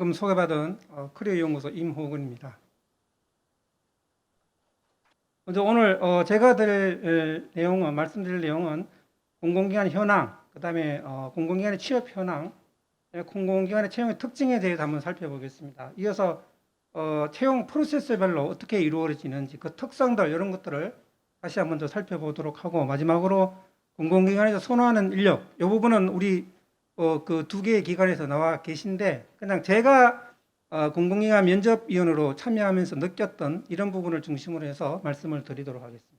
방금 소개받은 커리어연구소 임호근입니다. 먼저 오늘 제가 말씀드릴 내용은 공공기관 현황, 그 다음에 공공기관의 취업 현황, 공공기관의 채용의 특징에 대해서 한번 살펴보겠습니다. 이어서 채용 프로세스별로 어떻게 이루어지는지 그 특성들 이런 것들을 다시 한번 더 살펴보도록 하고, 마지막으로 공공기관에서 선호하는 인력, 이 부분은 우리 그 두 개의 기관에서 나와 계신데, 그냥 제가 공공기관 면접위원으로 참여하면서 느꼈던 이런 부분을 중심으로 해서 말씀을 드리도록 하겠습니다.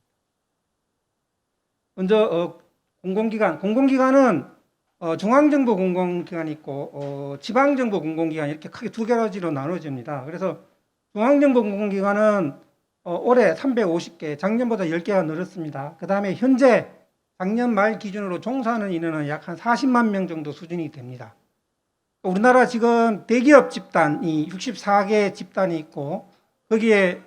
먼저 공공기관은 중앙정부 공공기관이 있고 지방정부 공공기관 이렇게 크게 두 가지로 나눠집니다. 그래서 중앙정부 공공기관은 올해 350개, 작년보다 10개가 늘었습니다. 그 다음에 현재 작년 말 기준으로 종사하는 인원은 약 한 40만 명 정도 수준이 됩니다. 우리나라 지금 대기업 집단이 64개 집단이 있고, 거기에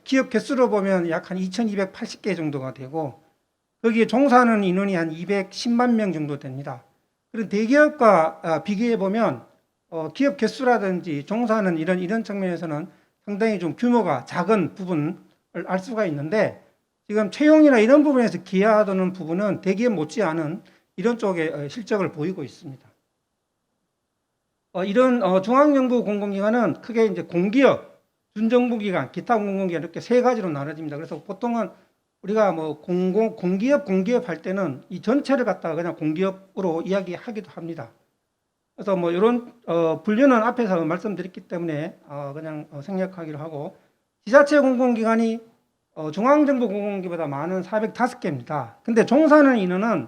기업 개수로 보면 약 한 2280개 정도가 되고, 거기에 종사하는 인원이 한 210만 명 정도 됩니다. 그런 대기업과 비교해 보면 기업 개수라든지 종사하는 이런 측면에서는 상당히 좀 규모가 작은 부분을 알 수가 있는데, 지금 채용이나 이런 부분에서 기여하는 부분은 대기업 못지않은 이런 쪽에 실적을 보이고 있습니다. 이런 중앙정부 공공기관은 크게 이제 공기업, 준정부기관, 기타 공공기관 이렇게 세 가지로 나눠집니다. 그래서 보통은 우리가 뭐 공기업 할 때는 이 전체를 갖다가 그냥 공기업으로 이야기하기도 합니다. 그래서 뭐 이런 분류는 앞에서 말씀드렸기 때문에 그냥 생략하기로 하고, 지자체 공공기관이 중앙정부 공공기보다 많은 405개입니다. 근데 종사하는 인원은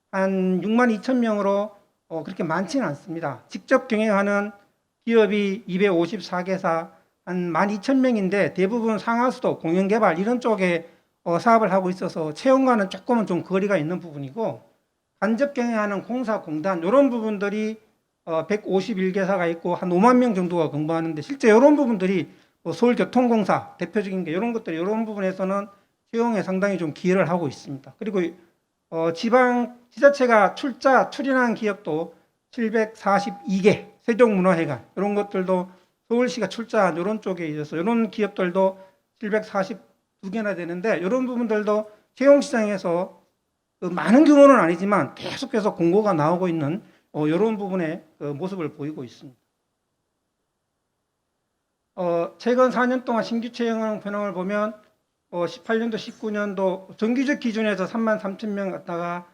한 6만 2천 명으로 그렇게 많지는 않습니다. 직접 경영하는 기업이 254개사 한 12,000명인데 대부분 상하수도, 공연개발 이런 쪽에 사업을 하고 있어서 채용과는 조금은 좀 거리가 있는 부분이고, 간접 경영하는 공사, 공단 이런 부분들이 151개사가 있고 한 5만 명 정도가 근무하는데, 실제 이런 부분들이 서울교통공사 대표적인 게 이런 것들, 이런 부분에서는 채용에 상당히 좀 기여를 하고 있습니다. 그리고 지자체가 출연한 기업도 742개, 세종문화회관 이런 것들도 서울시가 출자한 이런 쪽에 있어서 이런 기업들도 742개나 되는데, 이런 부분들도 채용 시장에서 많은 규모는 아니지만 계속해서 공고가 나오고 있는 이런 부분의 모습을 보이고 있습니다. 최근 4년 동안 신규 채용 현황을 보면 18년도, 19년도 정규직 기준에서 3만 3천 명 갔다가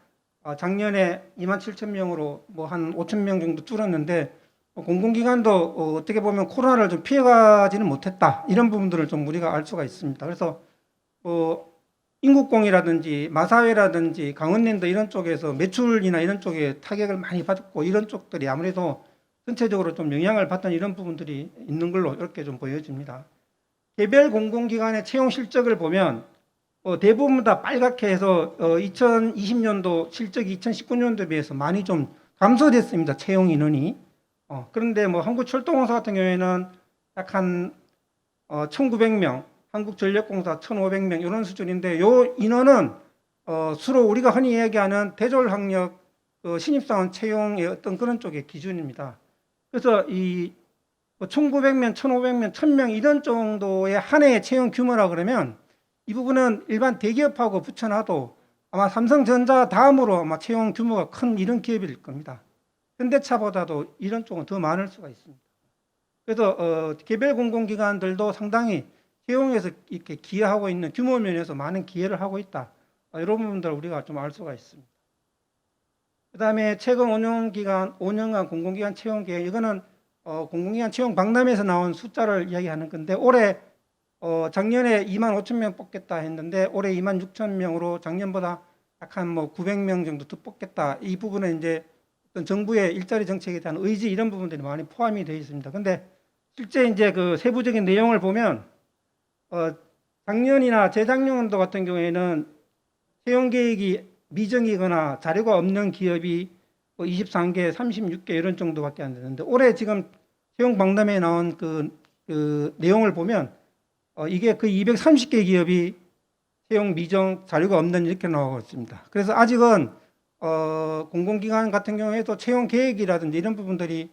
작년에 2만 7천 명으로 뭐 한 5천 명 정도 줄었는데, 공공기관도 어떻게 보면 코로나를 좀 피해가지는 못했다, 이런 부분들을 좀 우리가 알 수가 있습니다. 그래서 인국공이라든지 마사회라든지 강원랜드 이런 쪽에서 매출이나 이런 쪽에 타격을 많이 받았고, 이런 쪽들이 아무래도 전체적으로 좀 영향을 받던 이런 부분들이 있는 걸로 이렇게 좀 보여집니다. 개별 공공기관의 채용 실적을 보면 대부분 다 빨갛게 해서 2020년도 실적이 2019년도에 비해서 많이 좀 감소됐습니다. 채용 인원이. 그런데 뭐 한국철도공사 같은 경우에는 약 한 1900명, 한국전력공사 1500명 이런 수준인데, 이 인원은 주로 우리가 흔히 이야기하는 대졸학력 신입사원 채용의 어떤 그런 쪽의 기준입니다. 그래서 이 1900명, 1500명, 1000명 이런 정도의 한 해의 채용 규모라 그러면, 이 부분은 일반 대기업하고 붙여놔도 아마 삼성전자 다음으로 아마 채용 규모가 큰 이런 기업일 겁니다. 현대차보다도 이런 쪽은 더 많을 수가 있습니다. 그래서 개별 공공기관들도 상당히 채용에서 이렇게 기여하고 있는 규모 면에서 많은 기여를 하고 있다, 이런 부분들을 우리가 좀 알 수가 있습니다. 그 다음에 최근 5년간 공공기관 채용 계획, 이거는 공공기관 채용 박람회에서 나온 숫자를 이야기하는 건데, 올해 작년에 2만 5천 명 뽑겠다 했는데 올해 2만 6천 명으로 작년보다 약 한 뭐 900명 정도 더 뽑겠다. 이 부분은 이제 어떤 정부의 일자리 정책에 대한 의지 이런 부분들이 많이 포함이 되어 있습니다. 근데 실제 이제 그 세부적인 내용을 보면 작년이나 재작년도 같은 경우에는 채용 계획이 미정이거나 자료가 없는 기업이 23개, 36개 이런 정도밖에 안 되는데, 올해 지금 채용 박람회에 나온 그 내용을 보면 이게 그 230개 기업이 채용 미정 자료가 없는 이렇게 나오고 있습니다. 그래서 아직은 공공기관 같은 경우에도 채용 계획이라든지 이런 부분들이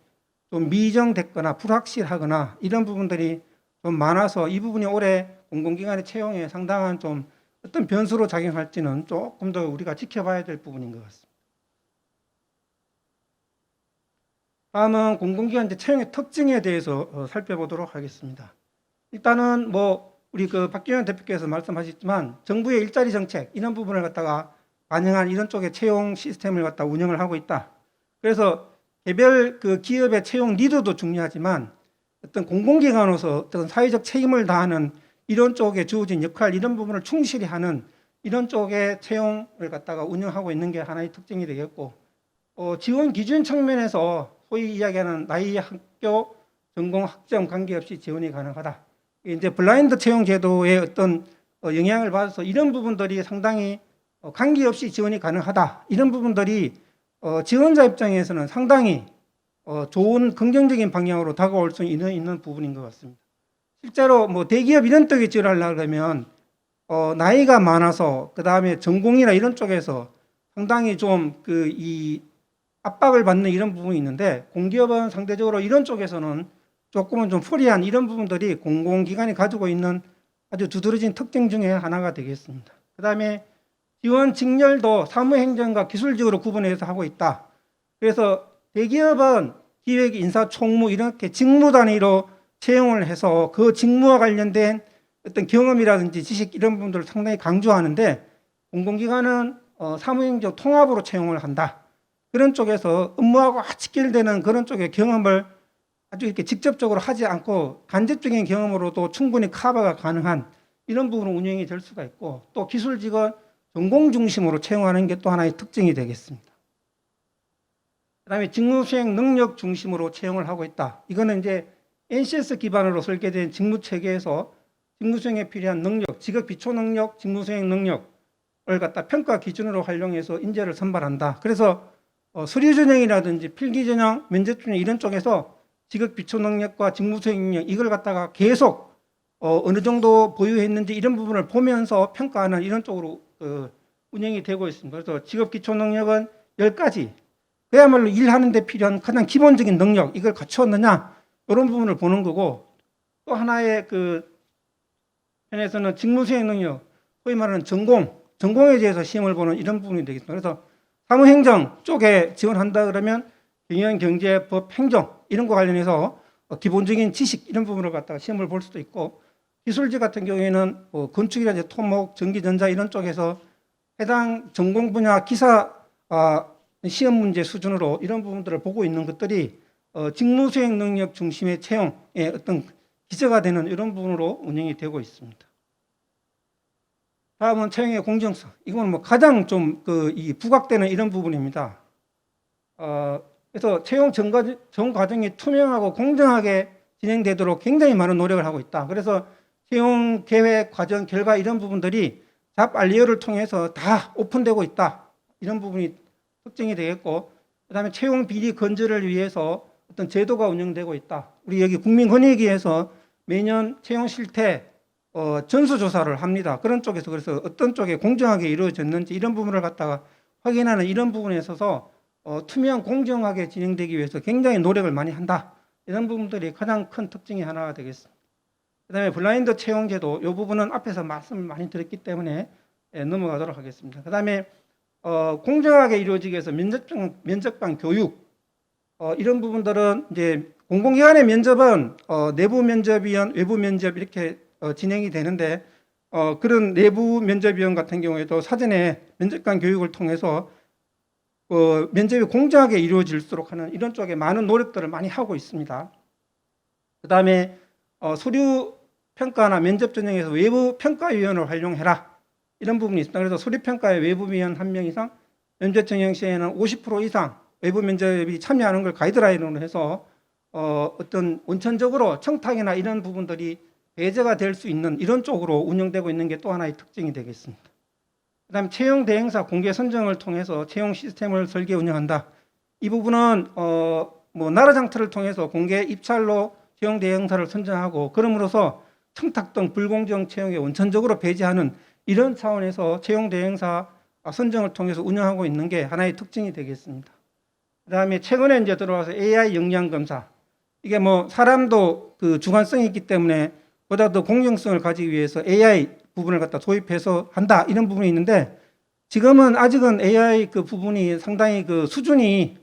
좀 미정됐거나 불확실하거나 이런 부분들이 좀 많아서 이 부분이 올해 공공기관의 채용에 상당한 좀 어떤 변수로 작용할지는 조금 더 우리가 지켜봐야 될 부분인 것 같습니다. 다음은 공공기관 채용의 특징에 대해서 살펴보도록 하겠습니다. 일단은 우리 박기현 대표께서 말씀하셨지만 정부의 일자리 정책 이런 부분을 갖다가 반영한 이런 쪽의 채용 시스템을 갖다 운영을 하고 있다. 그래서 개별 기업의 채용 리더도 중요하지만 어떤 공공기관으로서 어떤 사회적 책임을 다하는 이런 쪽에 주어진 역할 이런 부분을 충실히 하는 이런 쪽의 채용을 갖다가 운영하고 있는 게 하나의 특징이 되겠고, 지원 기준 측면에서 소위 이야기하는 나이, 학교, 전공, 학점 관계없이 지원이 가능하다. 이제 블라인드 채용 제도의 어떤 영향을 받아서 이런 부분들이 상당히 관계없이 지원이 가능하다. 이런 부분들이 지원자 입장에서는 상당히 좋은 긍정적인 방향으로 다가올 수 있는 부분인 것 같습니다. 실제로 대기업 이런 쪽에 지원하려고 하면 나이가 많아서 그 다음에 전공이나 이런 쪽에서 상당히 좀 이 압박을 받는 이런 부분이 있는데, 공기업은 상대적으로 이런 쪽에서는 조금은 좀 프리한 이런 부분들이 공공기관이 가지고 있는 아주 두드러진 특징 중에 하나가 되겠습니다. 그 다음에 지원 직렬도 사무행정과 기술직으로 구분해서 하고 있다. 그래서 대기업은 기획, 인사, 총무 이렇게 직무 단위로 채용을 해서 그 직무와 관련된 어떤 경험이라든지 지식 이런 부분들을 상당히 강조하는데, 공공기관은 사무행정 통합으로 채용을 한다. 그런 쪽에서 업무하고 직결되는 그런 쪽의 경험을 아주 이렇게 직접적으로 하지 않고 간접적인 경험으로도 충분히 커버가 가능한 이런 부분은 운영이 될 수가 있고, 또 기술직은 전공 중심으로 채용하는 게 또 하나의 특징이 되겠습니다. 그다음에 직무 수행 능력 중심으로 채용을 하고 있다. 이거는 이제 NCS 기반으로 설계된 직무 체계에서 직무 수행에 필요한 능력, 직업 기초 능력, 직무 수행 능력을 갖다 평가 기준으로 활용해서 인재를 선발한다. 그래서 서류 전형이라든지 필기 전형, 면접 전형 이런 쪽에서 직업 기초 능력과 직무 수행 능력 이걸 갖다가 계속 어느 정도 보유했는지 이런 부분을 보면서 평가하는 이런 쪽으로 운영이 되고 있습니다. 그래서 직업 기초 능력은 10가지, 그야말로 일하는 데 필요한 가장 기본적인 능력 이걸 갖추었느냐 이런 부분을 보는 거고, 또 하나의 편에서는 직무 수행 능력, 소위 말하는 전공에 대해서 시험을 보는 이런 부분이 되겠습니다. 그래서 사무행정 쪽에 지원한다 그러면 경영, 경제, 법, 행정 이런 거 관련해서 기본적인 지식 이런 부분을 갖다가 시험을 볼 수도 있고, 기술직 같은 경우에는 건축이라든지 토목, 전기, 전자 이런 쪽에서 해당 전공 분야 기사 시험 문제 수준으로 이런 부분들을 보고 있는 것들이 직무 수행 능력 중심의 채용의 어떤 기저가 되는 이런 부분으로 운영이 되고 있습니다. 다음은 채용의 공정성. 이건 가장 좀 이 부각되는 이런 부분입니다. 그래서 채용 전 과정이 투명하고 공정하게 진행되도록 굉장히 많은 노력을 하고 있다. 그래서 채용 계획, 과정, 결과 이런 부분들이 잡 알리어를 통해서 다 오픈되고 있다. 이런 부분이 특징이 되겠고, 그다음에 채용 비리 건절을 위해서 어떤 제도가 운영되고 있다. 우리 여기 국민권익위에서 매년 채용 실태 전수조사를 합니다. 그런 쪽에서 그래서 어떤 쪽에 공정하게 이루어졌는지 이런 부분을 갖다가 확인하는 이런 부분에 있어서 투명 공정하게 진행되기 위해서 굉장히 노력을 많이 한다. 이런 부분들이 가장 큰 특징이 하나가 되겠습니다. 그다음에 블라인드 채용제도 이 부분은 앞에서 말씀을 많이 드렸기 때문에 넘어가도록 하겠습니다. 그다음에 공정하게 이루어지기 위해서 면접관 교육 이런 부분들은 이제 공공기관의 면접은 내부 면접위원, 외부 면접 이렇게 진행이 되는데, 그런 내부 면접위원 같은 경우에도 사전에 면접관 교육을 통해서 면접이 공정하게 이루어질수록 하는 이런 쪽에 많은 노력들을 많이 하고 있습니다. 그 다음에 서류 평가나 면접 전형에서 외부 평가위원을 활용해라 이런 부분이 있습니다. 그래서 서류 평가에 외부위원 1명 이상, 면접 전형 시에는 50% 이상 외부 면접이 참여하는 걸 가이드라인으로 해서 어떤 원천적으로 청탁이나 이런 부분들이 배제가 될 수 있는 이런 쪽으로 운영되고 있는 게 또 하나의 특징이 되겠습니다. 그다음에 채용 대행사 공개 선정을 통해서 채용 시스템을 설계 운영한다. 이 부분은 나라 장터를 통해서 공개 입찰로 채용 대행사를 선정하고, 그럼으로써 청탁 등 불공정 채용에 원천적으로 배제하는 이런 차원에서 채용 대행사 선정을 통해서 운영하고 있는 게 하나의 특징이 되겠습니다. 그다음에 최근에 이제 들어와서 AI 역량 검사, 이게 뭐 사람도 그 주관성이 있기 때문에 보다 더 공정성을 가지기 위해서 AI 부분을 갖다 도입해서 한다 이런 부분이 있는데 지금은 아직은 AI 그 부분이 상당히 그 수준이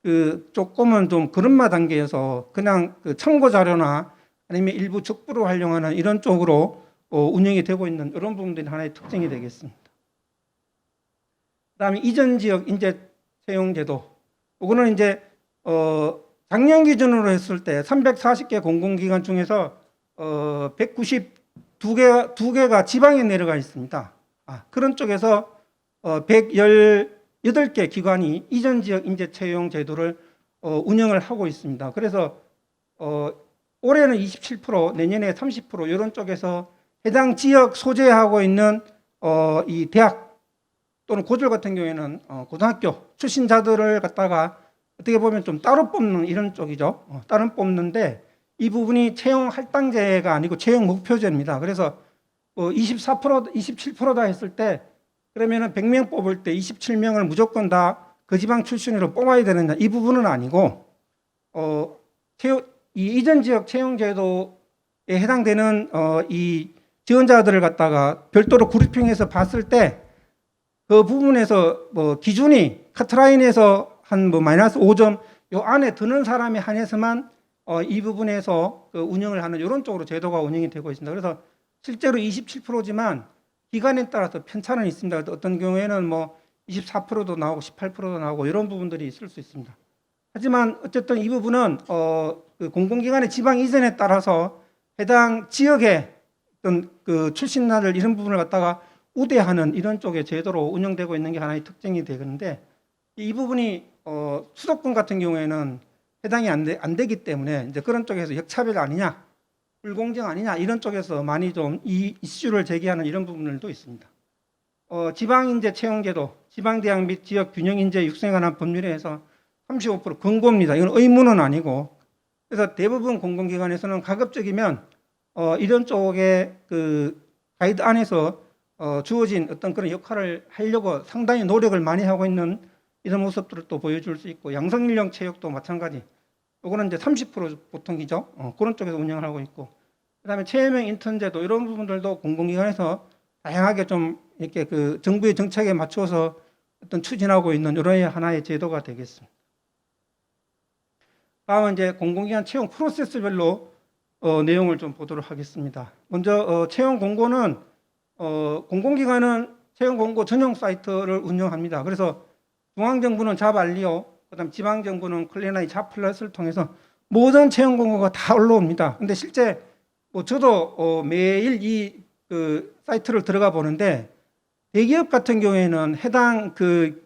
그 조금은 좀 그런마 단계여서 그냥 그 참고 자료나 아니면 일부 족부로 활용하는 이런 쪽으로 운영이 되고 있는 이런 부분들이 하나의 특징이 되겠습니다. 그다음에 이전 지역 인재 채용 제도. 이거는 이제 작년 기준으로 했을 때 340개 공공기관 중에서 192개가 지방에 내려가 있습니다. 그런 쪽에서 118개 기관이 이전 지역 인재 채용 제도를 운영을 하고 있습니다. 그래서 올해는 27%, 내년에 30% 이런 쪽에서 해당 지역 소재하고 있는 이 대학 또는 고졸 같은 경우에는 고등학교 출신자들을 갖다가 어떻게 보면 좀 따로 뽑는 이런 쪽이죠. 따로 뽑는데 이 부분이 채용 할당제가 아니고 채용 목표제입니다. 그래서 24%, 27%다 했을 때 그러면은 100명 뽑을 때 27명을 무조건 다 그 지방 출신으로 뽑아야 되느냐 이 부분은 아니고 이 이전 지역 채용 제도에 해당되는 이 지원자들을 갖다가 별도로 그룹핑해서 봤을 때 그 부분에서 뭐 기준이 카트라인에서 한 뭐 마이너스 5점 요 안에 드는 사람에 한해서만 이 부분에서 그 운영을 하는 이런 쪽으로 제도가 운영이 되고 있습니다. 그래서 실제로 27%지만 기간에 따라서 편차는 있습니다. 어떤 경우에는 뭐 24%도 나오고 18%도 나오고 이런 부분들이 있을 수 있습니다. 하지만 어쨌든 이 부분은 그 공공기관의 지방 이전에 따라서 해당 지역의 어떤 그 출신나들 이런 부분을 갖다가 우대하는 이런 쪽의 제도로 운영되고 있는 게 하나의 특징이 되는데 이 부분이 수도권 같은 경우에는 해당이 안 되기 때문에 이제 그런 쪽에서 역차별 아니냐, 불공정 아니냐 이런 쪽에서 많이 좀 이 이슈를 제기하는 이런 부분들도 있습니다. 지방인재 채용제도, 지방대학 및 지역 균형인재 육성에 관한 법률에 해서 35% 권고입니다. 이건 의무는 아니고 그래서 대부분 공공기관에서는 가급적이면 이런 쪽의 그 가이드 안에서 주어진 어떤 그런 역할을 하려고 상당히 노력을 많이 하고 있는 이런 모습들을 또 보여줄 수 있고 양성인력 체육도 마찬가지. 이거는 이제 30% 보통이죠. 그런 쪽에서 운영을 하고 있고 그다음에 체험형 인턴제도 이런 부분들도 공공기관에서 다양하게 좀 이렇게 그 정부의 정책에 맞춰서 어떤 추진하고 있는 이런 하나의 제도가 되겠습니다. 다음은 이제 공공기관 채용 프로세스별로 내용을 좀 보도록 하겠습니다. 먼저 채용 공고는 공공기관은 채용 공고 전용 사이트를 운영합니다. 그래서 중앙정부는 잡알리오, 그다음 지방정부는 클레나이 잡플러스를 통해서 모든 채용 공고가 다 올라옵니다. 근데 실제 뭐 저도 매일 이 그 사이트를 들어가 보는데 대기업 같은 경우에는 해당 그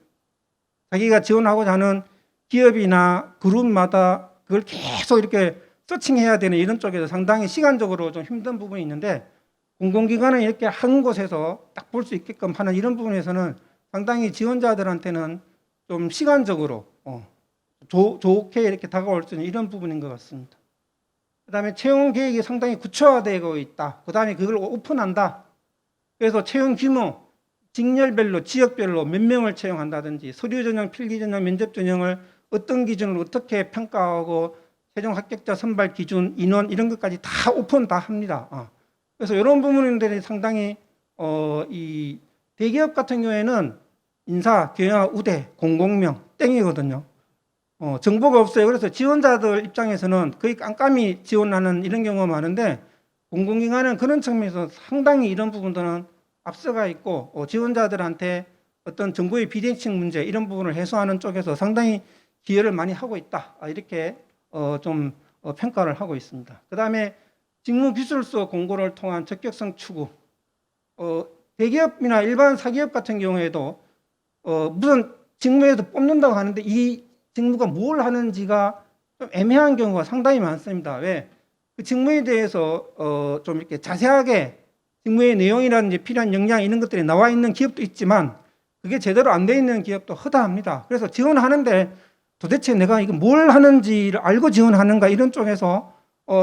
자기가 지원하고자 하는 기업이나 그룹마다 그걸 계속 이렇게 서칭해야 되는 이런 쪽에서 상당히 시간적으로 좀 힘든 부분이 있는데 공공기관은 이렇게 한 곳에서 딱 볼 수 있게끔 하는 이런 부분에서는 상당히 지원자들한테는 좀 시간적으로 좋게 이렇게 다가올 수 있는 이런 부분인 것 같습니다. 그다음에 채용 계획이 상당히 구체화되고 있다. 그다음에 그걸 오픈한다. 그래서 채용 규모, 직렬별로, 지역별로 몇 명을 채용한다든지 서류 전형, 필기 전형, 면접 전형을 어떤 기준으로 어떻게 평가하고 최종 합격자 선발 기준, 인원 이런 것까지 다 오픈 다 합니다. 그래서 이런 부분들이 상당히 이 대기업 같은 경우에는 인사, 교양, 우대, 공공명 땡이거든요. 정보가 없어요. 그래서 지원자들 입장에서는 거의 깜깜이 지원하는 이런 경우가 많은데 공공기관은 그런 측면에서 상당히 이런 부분들은 앞서가 있고 지원자들한테 어떤 정보의 비대칭 문제 이런 부분을 해소하는 쪽에서 상당히 기여를 많이 하고 있다. 이렇게 좀 평가를 하고 있습니다. 그 다음에 직무기술서 공고를 통한 적격성 추구. 대기업이나 일반 사기업 같은 경우에도 무슨 직무에도 뽑는다고 하는데 이 직무가 뭘 하는지가 좀 애매한 경우가 상당히 많습니다. 왜? 그 직무에 대해서 좀 이렇게 자세하게 직무의 내용이라든지 필요한 역량 이런 것들이 나와 있는 기업도 있지만 그게 제대로 안 돼 있는 기업도 허다합니다. 그래서 지원하는데 도대체 내가 이거 뭘 하는지를 알고 지원하는가 이런 쪽에서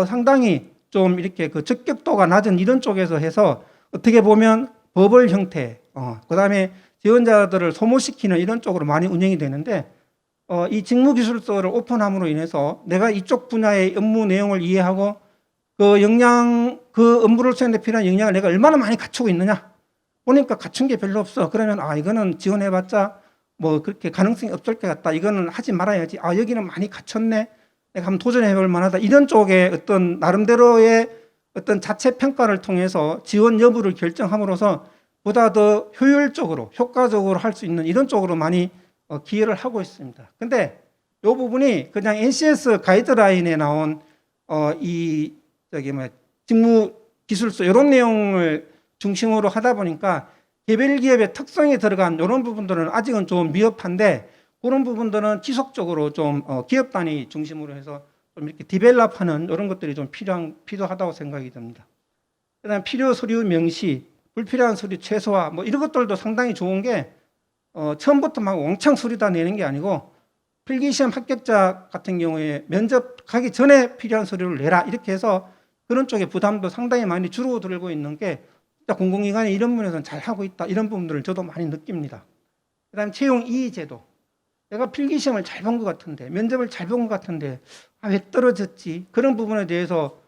상당히 좀 이렇게 그 적격도가 낮은 이런 쪽에서 해서 어떻게 보면 버블 형태, 그 다음에 지원자들을 소모시키는 이런 쪽으로 많이 운영이 되는데 이 직무기술서를 오픈함으로 인해서 내가 이쪽 분야의 업무 내용을 이해하고 그 업무를 수행하는 데 필요한 역량을 내가 얼마나 많이 갖추고 있느냐. 보니까 갖춘 게 별로 없어. 그러면 이거는 지원해봤자 뭐 그렇게 가능성이 없을 것 같다. 이거는 하지 말아야지. 여기는 많이 갖췄네. 내가 한번 도전해볼 만하다. 이런 쪽에 어떤 나름대로의 어떤 자체 평가를 통해서 지원 여부를 결정함으로써 보다 더 효율적으로 효과적으로 할 수 있는 이런 쪽으로 많이 기여를 하고 있습니다. 근데 이 부분이 그냥 NCS 가이드라인에 나온 이 직무 기술서 이런 내용을 중심으로 하다 보니까 개별 기업의 특성이 들어간 이런 부분들은 아직은 좀 미흡한데 그런 부분들은 지속적으로 좀 기업 단위 중심으로 해서 좀 이렇게 디벨롭하는 이런 것들이 좀 필요하다고 생각이 듭니다. 그다음 필요 서류 명시, 불필요한 서류 최소화 뭐 이런 것들도 상당히 좋은 게 처음부터 막 왕창 서류 다 내는 게 아니고 필기시험 합격자 같은 경우에 면접 가기 전에 필요한 서류를 내라 이렇게 해서 그런 쪽에 부담도 상당히 많이 줄어들고 있는 게 진짜 공공기관이 이런 부분에서는 잘 하고 있다 이런 부분들을 저도 많이 느낍니다. 그다음 채용 이의 제도. 내가 필기시험을 잘 본 것 같은데 면접을 잘 본 것 같은데 왜 떨어졌지? 그런 부분에 대해서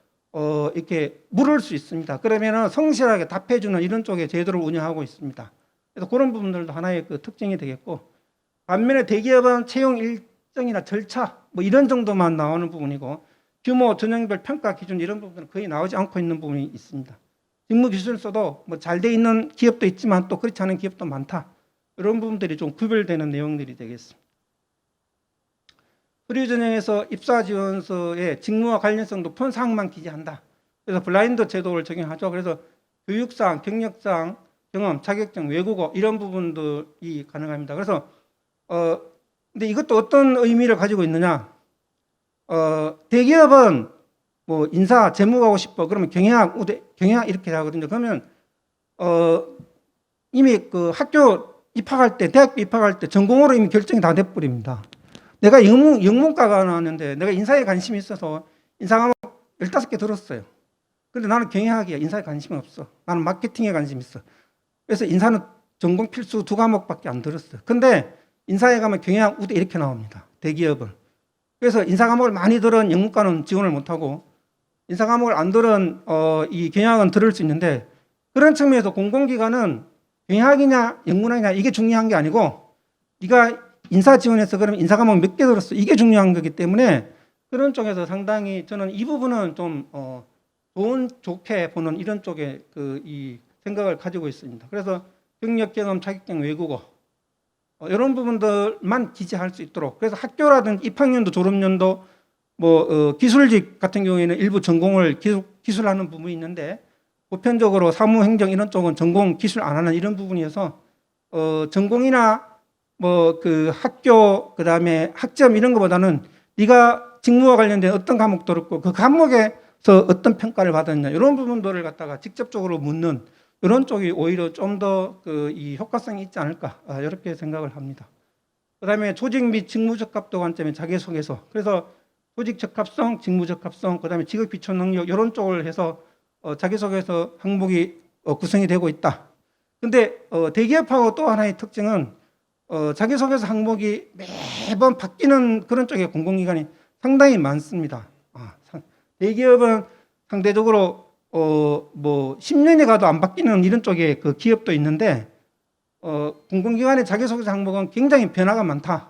이렇게 물을 수 있습니다. 그러면은 성실하게 답해주는 이런 쪽의 제도를 운영하고 있습니다. 그래서 그런 부분들도 하나의 그 특징이 되겠고 반면에 대기업은 채용 일정이나 절차 뭐 이런 정도만 나오는 부분이고 규모, 전형별 평가 기준 이런 부분은 거의 나오지 않고 있는 부분이 있습니다. 직무기술서도 뭐 잘 돼 있는 기업도 있지만 또 그렇지 않은 기업도 많다. 이런 부분들이 좀 구별되는 내용들이 되겠습니다. 서류 전형에서 입사 지원서의 직무와 관련성 높은 사항만 기재한다. 그래서 블라인드 제도를 적용하죠. 그래서 교육상, 경력상, 경험, 자격증, 외국어 이런 부분들이 가능합니다. 그래서 근데 이것도 어떤 의미를 가지고 있느냐? 대기업은 뭐 인사, 재무 가고 싶어. 그러면 경영학, 경영학 이렇게 하거든요. 그러면 이미 그 학교 입학할 때, 대학교 입학할 때 전공으로 이미 결정이 다 돼버립니다. 내가 영문과가 나왔는데 내가 인사에 관심이 있어서 인사 과목 15개 들었어요. 근데 나는 경영학이야. 인사에 관심이 없어. 나는 마케팅에 관심이 있어. 그래서 인사는 전공 필수 2과목밖에 안 들었어요. 근데 인사에 가면 경영학, 우대 이렇게 나옵니다. 대기업은. 그래서 인사 과목을 많이 들은 영문과는 지원을 못하고 인사 과목을 안 들은 이 경영학은 들을 수 있는데 그런 측면에서 공공기관은 경영학이냐 영문학이냐 이게 중요한 게 아니고 네가 인사 지원해서 그러면 인사 과목 몇 개 들었어 이게 중요한 거기 때문에 그런 쪽에서 상당히 저는 이 부분은 좀 좋게 보는 이런 쪽에 이 생각을 가지고 있습니다. 그래서 경력, 경험, 자격증, 외국어 이런 부분들만 기재할 수 있도록 그래서 학교라든지 입학연도, 졸업연도 뭐 기술직 같은 경우에는 일부 전공을 기술하는 부분이 있는데 보편적으로 사무행정 이런 쪽은 전공 기술 안 하는 이런 부분이어서 전공이나 뭐 그 학교 그다음에 학점 이런 것보다는 네가 직무와 관련된 어떤 과목 들었고 그 과목에서 어떤 평가를 받았냐 이런 부분들을 갖다가 직접적으로 묻는 이런 쪽이 오히려 좀 더 이 효과성이 있지 않을까 이렇게 생각을 합니다. 그다음에 조직 및 직무 적합도 관점의 자기소개서 그래서 조직 적합성, 직무 적합성, 그다음에 직업 기초 능력 이런 쪽을 해서 자기소개서 항목이 구성이 되고 있다. 근데 대기업하고 또 하나의 특징은 자기소개서 항목이 매번 바뀌는 그런 쪽의 공공기관이 상당히 많습니다. 대기업은 상대적으로 뭐 10년이 가도 안 바뀌는 이런 쪽의 그 기업도 있는데 공공기관의 자기소개서 항목은 굉장히 변화가 많다.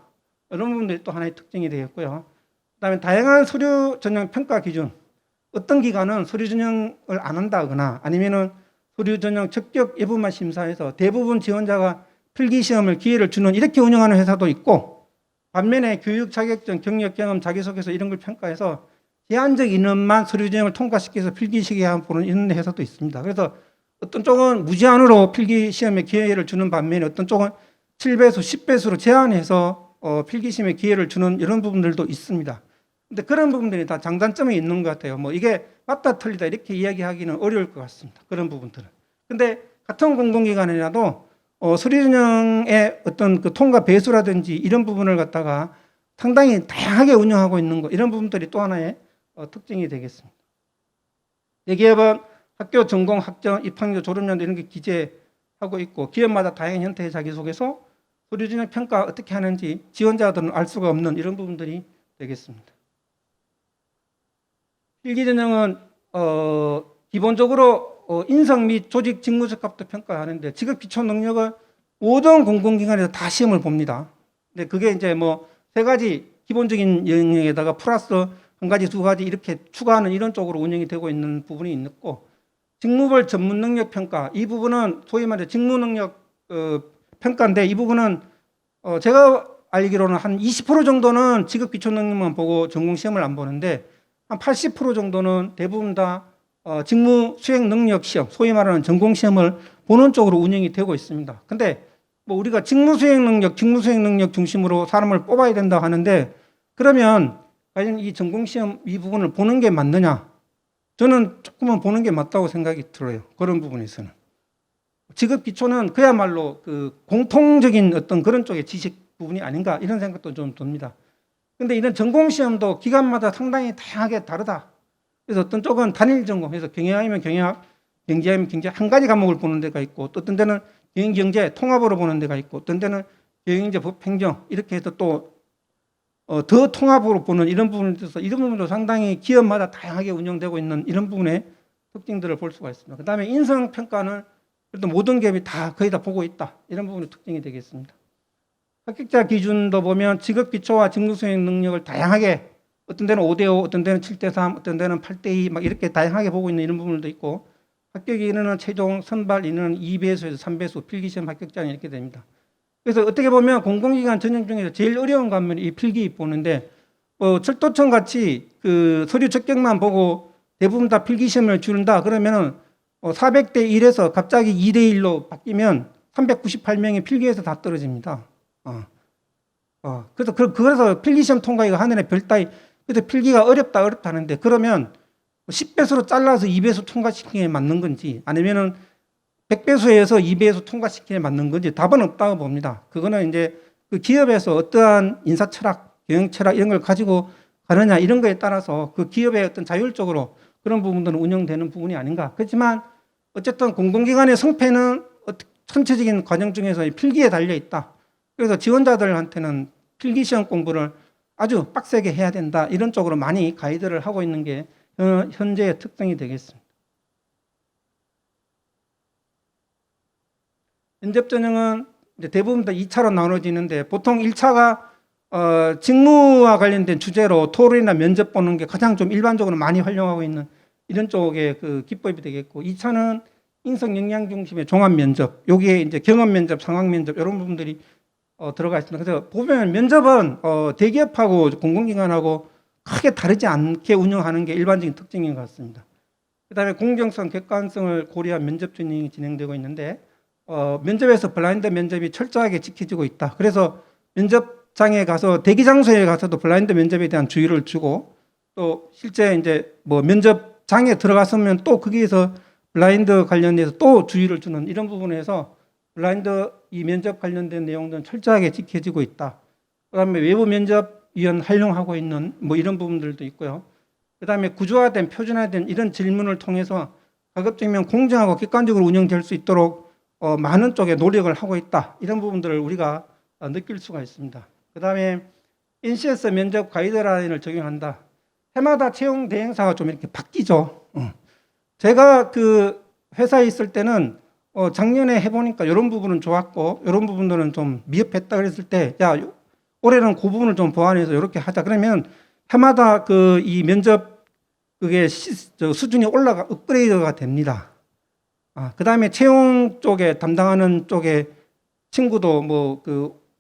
이런 부분들이 또 하나의 특징이 되겠고요. 그다음에 다양한 서류 전형 평가 기준. 어떤 기관은 서류 전형을 안 한다거나 아니면은 서류 전형 적격 여부만 심사해서 대부분 지원자가 필기시험을 기회를 주는 이렇게 운영하는 회사도 있고 반면에 교육, 자격증, 경력, 경험, 자기소개서 이런 걸 평가해서 제한적 인원만 서류 전형을 통과시켜서 필기시험에 보는 이런 회사도 있습니다. 그래서 어떤 쪽은 무제한으로 필기시험에 기회를 주는 반면에 어떤 쪽은 7배수, 10배수로 제한해서 필기시험에 기회를 주는 이런 부분들도 있습니다. 근데 그런 부분들이 다 장단점이 있는 것 같아요. 뭐 이게 맞다 틀리다 이렇게 이야기하기는 어려울 것 같습니다. 그런 부분들은. 근데 같은 공공기관이라도 서류 전형의 어떤 그 통과 배수라든지 이런 부분을 갖다가 상당히 다양하게 운영하고 있는 거 이런 부분들이 또 하나의 특징이 되겠습니다. 대기업은 학교 전공, 학점, 입학연도, 졸업연도 이런 게 기재하고 있고 기업마다 다양한 형태의 자기소개서, 서류 진행 평가 어떻게 하는지 지원자들은 알 수가 없는 이런 부분들이 되겠습니다. 필기 전형은 기본적으로 인성 및 조직 직무 적합도 평가하는데 직업 기초 능력을 모든 공공기관에서 다 시험을 봅니다. 근데 그게 이제 뭐 세 가지 기본적인 영역에다가 플러스 한 가지 두 가지 이렇게 추가하는 이런 쪽으로 운영이 되고 있는 부분이 있고, 직무별 전문 능력 평가 이 부분은 소위 말해 직무 능력 평가인데, 이 부분은 제가 알기로는 한 20% 정도는 직업 기초 능력만 보고 전공 시험을 안 보는데, 한 80% 정도는 대부분 다 직무 수행 능력 시험, 소위 말하는 전공 시험을 보는 쪽으로 운영이 되고 있습니다. 근데 뭐 우리가 직무 수행 능력 중심으로 사람을 뽑아야 된다 하는데, 그러면 과연 이 전공 시험 이 부분을 보는 게 맞느냐? 저는 조금은 보는 게 맞다고 생각이 들어요. 그런 부분에서는. 직업 기초는 그야말로 그 공통적인 어떤 그런 쪽의 지식 부분이 아닌가 이런 생각도 좀 듭니다. 근데 이런 전공 시험도 기관마다 상당히 다양하게 다르다. 그래서 어떤 쪽은 단일 전공, 그래서 경영이면 경영학, 경제하면 경제 한 가지 과목을 보는 데가 있고, 또 어떤 데는 경영 경제 통합으로 보는 데가 있고, 어떤 데는 경영제 법 행정 이렇게 해서 또 더 통합으로 보는 이런 부분에 있어서 이런 부분도 상당히 기업마다 다양하게 운영되고 있는 이런 부분의 특징들을 볼 수가 있습니다. 그 다음에 인성평가는 그래도 모든 기업이 다 거의 다 보고 있다. 이런 부분이 특징이 되겠습니다. 합격자 기준도 보면 직업 기초와 직무 수행 능력을 다양하게, 어떤 데는 5대5, 어떤 데는 7대3, 어떤 데는 8대2 막 이렇게 다양하게 보고 있는 이런 부분도 있고, 합격 인원은 최종 선발 인원은 2배수에서 3배수, 필기시험 합격자는 이렇게 됩니다. 그래서 어떻게 보면 공공기관 전형 중에서 제일 어려운 과목이 이 필기 보는데, 철도청 같이 그 서류 적격만 보고 대부분 다 필기시험을 치른다 그러면은 400대 1에서 갑자기 2대 1로 바뀌면 398명이 필기에서 다 떨어집니다. 그래서 필기시험 통과가 하늘의 별 따위. 그래서 필기가 어렵다 하는데, 그러면 10배수로 잘라서 2배수 통과시키는 게 맞는 건지, 아니면은 100배수에서 2배수 통과시키는 게 맞는 건지 답은 없다고 봅니다. 그거는 이제 그 기업에서 어떠한 인사 철학, 경영 철학 이런 걸 가지고 가느냐 이런 거에 따라서 그 기업의 어떤 자율적으로 그런 부분들은 운영되는 부분이 아닌가. 그렇지만 어쨌든 공공기관의 성패는 전체적인 과정 중에서 필기에 달려 있다. 그래서 지원자들한테는 필기시험 공부를 아주 빡세게 해야 된다. 이런 쪽으로 많이 가이드를 하고 있는 게 현재의 특징이 되겠습니다. 면접 전형은 대부분 다 2차로 나눠지는데, 보통 1차가 직무와 관련된 주제로 토론이나 면접 보는 게 가장 좀 일반적으로 많이 활용하고 있는 이런 쪽의 그 기법이 되겠고, 2차는 인성 역량 중심의 종합 면접, 여기에 이제 경험 면접, 상황 면접 이런 부분들이 들어가 있습니다. 그래서 보면 면접은 대기업하고 공공기관하고 크게 다르지 않게 운영하는 게 일반적인 특징인 것 같습니다. 그다음에 공정성, 객관성을 고려한 면접 전형이 진행되고 있는데, 면접에서 블라인드 면접이 철저하게 지켜지고 있다. 그래서 면접장에 가서 대기 장소에 가서도 블라인드 면접에 대한 주의를 주고, 또 실제 이제 뭐 면접장에 들어갔으면 또 거기에서 블라인드 관련해서 또 주의를 주는 이런 부분에서 블라인드 이 면접 관련된 내용들은 철저하게 지켜지고 있다. 그다음에 외부 면접위원 활용하고 있는 뭐 이런 부분들도 있고요. 그다음에 구조화된 표준화된 이런 질문을 통해서 가급적이면 공정하고 객관적으로 운영될 수 있도록 많은 쪽에 노력을 하고 있다. 이런 부분들을 우리가 느낄 수가 있습니다. 그다음에 NCS 면접 가이드라인을 적용한다. 해마다 채용 대행사가 좀 이렇게 바뀌죠. 제가 그 회사에 있을 때는 작년에 해보니까 이런 부분은 좋았고 이런 부분들은 좀 미흡했다 그랬을 때, 야 올해는 그 부분을 좀 보완해서 이렇게 하자. 그러면 해마다 그 이 면접 그게 수준이 업그레이드가 됩니다. 그 다음에 채용 쪽에 담당하는 쪽에 친구도 뭐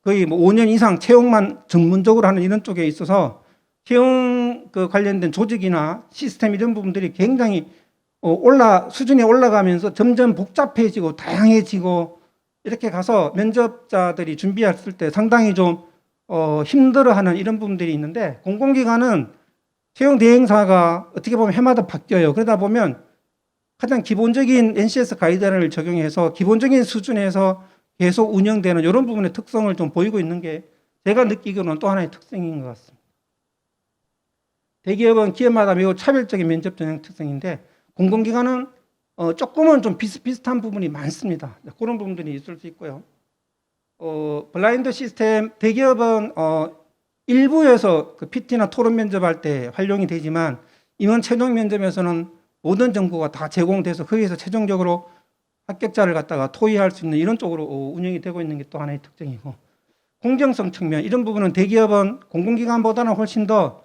거의 뭐 5년 이상 채용만 전문적으로 하는 이런 쪽에 있어서 채용 그 관련된 조직이나 시스템 이런 부분들이 굉장히 수준이 올라가면서 점점 복잡해지고 다양해지고, 이렇게 가서 면접자들이 준비했을 때 상당히 좀 힘들어하는 이런 부분들이 있는데, 공공기관은 채용 대행사가 어떻게 보면 해마다 바뀌어요. 그러다 보면 가장 기본적인 NCS 가이드라인을 적용해서 기본적인 수준에서 계속 운영되는 이런 부분의 특성을 좀 보이고 있는 게 제가 느끼기로는 또 하나의 특징인 것 같습니다. 대기업은 기업마다 매우 차별적인 면접 전형 특성인데, 공공기관은 조금은 좀 비슷비슷한 부분이 많습니다. 그런 부분들이 있을 수 있고요. 블라인드 시스템 대기업은 일부에서 그 PT나 토론 면접할 때 활용이 되지만 임원 최종 면접에서는 모든 정보가 다 제공돼서 거기에서 최종적으로 합격자를 갖다가 토의할 수 있는 이런 쪽으로 운영이 되고 있는 게 또 하나의 특징이고, 공정성 측면 이런 부분은 대기업은 공공기관보다는 훨씬 더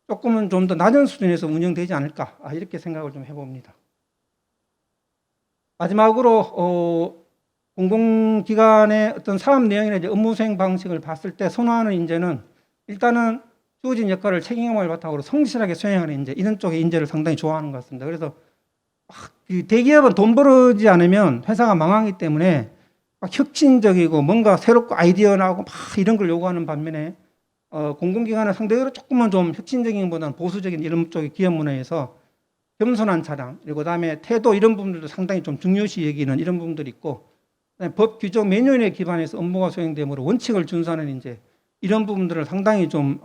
조금은 좀 더 낮은 수준에서 운영되지 않을까, 이렇게 생각을 좀 해봅니다. 마지막으로 공공기관의 어떤 사업 내용이나 이제 업무 수행 방식을 봤을 때 선호하는 인재는 일단은 주어진 역할을 책임감을 바탕으로 성실하게 수행하는 인재, 이런 쪽의 인재를 상당히 좋아하는 것 같습니다. 그래서 그 대기업은 돈 벌지 않으면 회사가 망하기 때문에 막 혁신적이고 뭔가 새롭고 아이디어 나오고 막 이런 걸 요구하는 반면에 공공기관은 상대적으로 조금은 좀 혁신적인 것보다는 보수적인 이런 쪽의 기업 문화에서 겸손한 자랑, 그리고 그다음에 태도 이런 부분들도 상당히 좀 중요시 여기는 이런 부분들이 있고, 그다음에 법 규정 매뉴얼에 기반해서 업무가 수행되므로 원칙을 준수하는 인재, 이런 부분들을 상당히 좀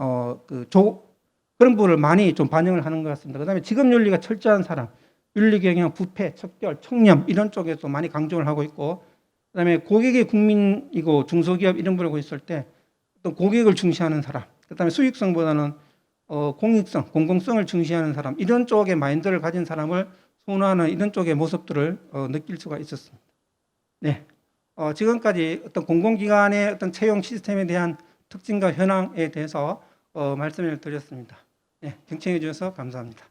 그런 부분을 많이 좀 반영을 하는 것 같습니다. 그다음에 직업 윤리가 철저한 사람, 윤리 경영, 부패, 척결, 청렴 이런 쪽에서 많이 강조를 하고 있고, 그다음에 고객이 국민이고 중소기업 이런 분을 있을 때 또 고객을 중시하는 사람, 그다음에 수익성보다는 공익성, 공공성을 중시하는 사람, 이런 쪽의 마인드를 가진 사람을 선호하는 이런 쪽의 모습들을 느낄 수가 있었습니다. 네, 지금까지 어떤 공공기관의 어떤 채용 시스템에 대한 특징과 현황에 대해서 말씀을 드렸습니다. 네, 경청해 주셔서 감사합니다.